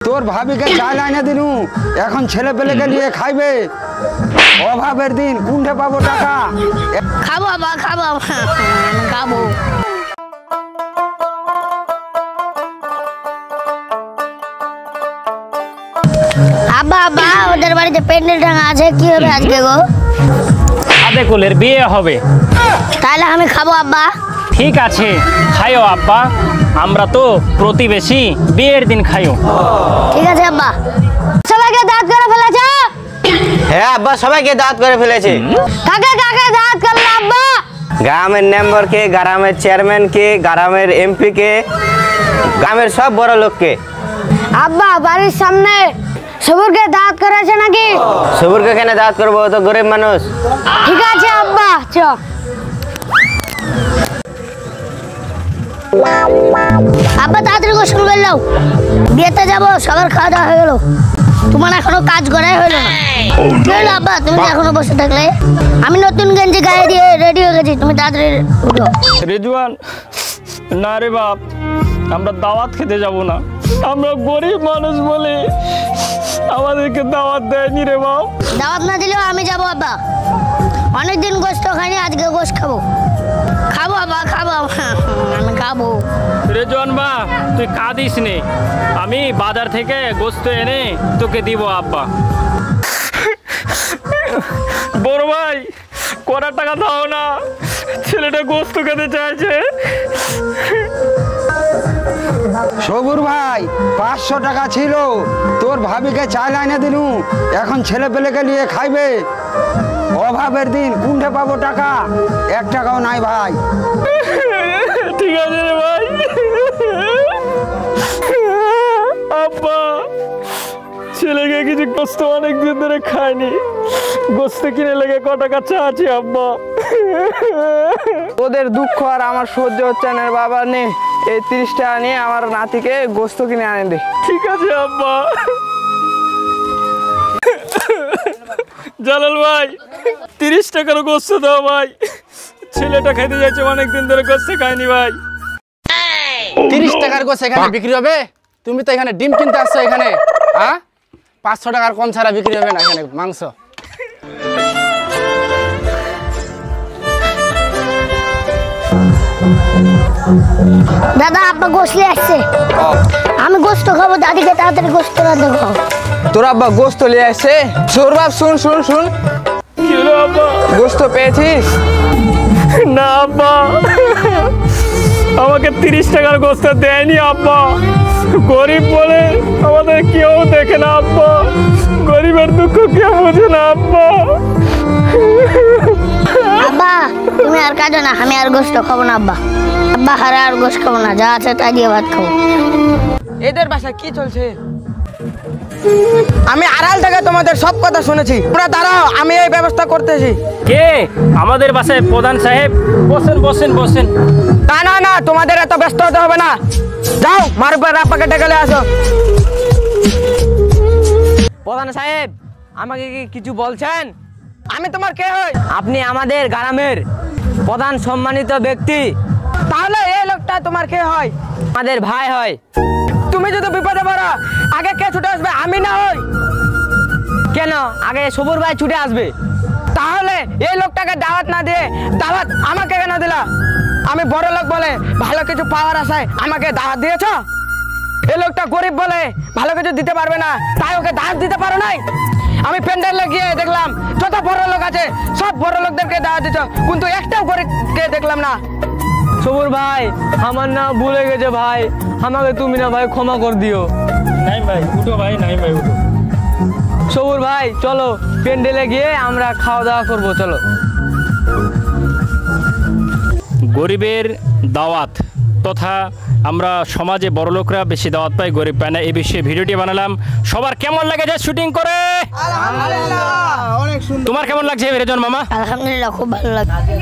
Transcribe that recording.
তোর ভাবিকে চাল আইনে দিনু, এখন ছেলে পেলেকে নিয়ে খাইবে। অভাবের দিন কোনঠে পাবো টাকা? খাবো আব্বা, খাবো খাবো। আব্বা আব্বা ওদের বাড়িতে প্যান্ডেল টাঙা আছে, কি হবে আজকে গো? আদে কুলের বিয়ে হবে। তাহলে আমি খাবো আব্বা। ঠিক আছে খাইও আব্বা, আমরা তো প্রতিবেশী, বিয়ের দিন খাইও। ঠিক আছে আব্বা। সবাইকে দাঁত করে ফেলেছে? হ্যাঁ আব্বা, সবাইকে দাঁত করে ফেলেছে। কাকে কাকে দাঁত করলো আব্বা? গ্রামের মেম্বার কে, গ্রামের চেয়ারম্যান কে, গ্রামের এমপি কে, গ্রামের সব বড় লোককে। আব্বা বাড়ির সামনে সবুরকে দাঁত করেছে নাকি? সবুরকে কেন দাঁত করবো, ও তো গরিব মানুষ। ঠিক আছে আব্বা, চ। আব্বা তাড়াতাড়ি গোসল করে নাও, বিয়েতে যাবো, সবার খাওয়া দাওয়া হয়ে গেল, তোমার এখনো কাজ করাই হলো না। কি হলো আব্বা, তুমি এখনো বসে থাকলে? আমি নতুন গেঞ্জি গায়ে দিয়ে রেডি হয়ে গেছি, তুমি তাড়াতাড়ি উঠো। রিজওয়ান, না রে বাপ, আমরা দাওয়াত খেতে যাব না, আমরা গরিব মানুষ বলে আমাদেরকে দাওয়াত দেয়নি রে বাপ। দাওয়াত না দিলেও আমি যাবো আব্বা, অনেকদিন গোস্ত খাইনি, আজকে গোস্ত খাবো। খাবো আব্বা, খাবো, আমি খাবো। রেজওয়ান বা তুই কাঁদিস নে, আমি বাজার থেকে গোস্ত এনে তোকে দিব আব্বা। বড় ভাই কটা টাকা দাও না, ছেলেটা গোস্ত খেতে চাইছে। সবুর ভাই 500 টাকা ছিল, তোর ভাবিকে চাল আইনে দিনু, এখন ছেলে পেলেকে নিয়ে খাইবে। অভাবের দিন কোনঠে পাবো টাকা? 1 টাকাও নাই ভাই। ঠিক আছে রে ভাই। আব্বা ছেলেকে কিছু গোস্ত অনেকদিন ধরে খায়নি, গোস্ত কিনে লেগে ক টাকা চাচ্ছি আব্বা। ওদের দুঃখ আর আমার সহ্য হচ্ছে না বাবা, নে এই 30 টাকা নিয়ে আমার নাতিকে গোস্ত কিনে আনে দে। ঠিক আছে আব্বা। জালাল ভাই 30 টাকার গোস্ত দাও ভাই, ছেলেটা খেতে যাচ্ছে, অনেকদিন ধরে গোস্ত খায়নি ভাই। 30 টাকার গোস্ত এখানে বিক্রি হবে? তুমি তো এখানে ডিম কিনতে আসছো এখানে, 500 টাকার কম ছাড়া বিক্রি হবে না এখানে মাংস। দাদা আব্বা গোস্ত নিয়ে আসছে, আমি গোস্ত খাবো, দাদিকে তাড়াতাড়ি গোস্ত রাঁধতে খাও। তোর আব্বা গোস্ত নিয়ে আসছে? তোর বাপ শুন শুন শুন, কি হলো আব্বা? গোস্ত পেয়েছিস? না আব্বা, আমাকে 30 টাকার গোস্ত দেয়নি আব্বা, গরিব বলে আমাদের কেউ দেখে না আব্বা, গরিবের দুঃখ কেউ বোঝে না আব্বা। আব্বা তুমি আর কাঁদো না, আমি আর গোস্ত খাবো না আব্বা, আব্বা হারা আর গোস্ত খাবো না, যা আছে তাই দিয়ে ভাত খাবো। এদের বাসায় কি চলছে? আমি আড়াল থেকে তোমাদের সব কথা শুনেছি, তোমরা দাঁড়াও, আমি এই ব্যবস্থা করতেছি। কে? আমাদের বাসায় প্রধান সাহেব। বসেন বসেন বসেন। না না না, তোমাদের এত ব্যস্ত হতে হবে না, যাও মারুফের আব্বাকে ডেকে নিয়ে আসো। প্রধান সাহেব, আমাকে কি কিছু বলছেন? আমি তোমার কে হই? আপনি আমাদের গ্রামের প্রধান সম্মানিত ব্যক্তি। তাহলে এই লোকটা তোমার কে হয়? আমাদের ভাই হয়। তুমি যদি বিপদে পড়ো আগে কে ছুটে আসবে? আমি না হই? কেন আগে সবুর ভাই ছুটে আসবে? তাহলে এই লোকটাকে দাওয়াত না দিয়ে দাওয়াত আমাকে কেন দিলা? আমি বড় লোক বলে ভালো কিছু পাওয়ার আশায় আমাকে দাওয়াত দিয়েছ? এই লোকটা গরিব বলে ভালো কিছু দিতে পারবে না, তাই ওকে দাওয়াত দিতে পারো নাই? আমি প্যান্ডেলে গিয়ে দেখলাম যত বড় লোক আছে সব বড় লোকদেরকে দাওয়াত দিচ্ছ, কিন্তু একটাও গরিবকে দেখলাম না। সবুর ভাই আমার না ভুলে গেছে ভাই, আমাকে তুমি না ভাই ক্ষমা করে দিও। নাই ভাই উঠো, ভাই নাই ভাই উঠো। সবুর ভাই চলো প্যান্ডেলে গিয়ে আমরা খাওয়া দাওয়া করবো, চলো। গরিবের দাওয়াত তথা আমরা সমাজে বড় লোকরা বেশি দাওয়াত পাই, গরিব পায় না, এই বিষয়ে ভিডিওটি বানালাম। সবার কেমন লেগেছে শুটিং করে? আলহামদুলিল্লাহ, অনেক সুন্দর। তোমার কেমন লাগছে রেজন মামা? আলহামদুলিল্লাহ খুব ভালো লাগে।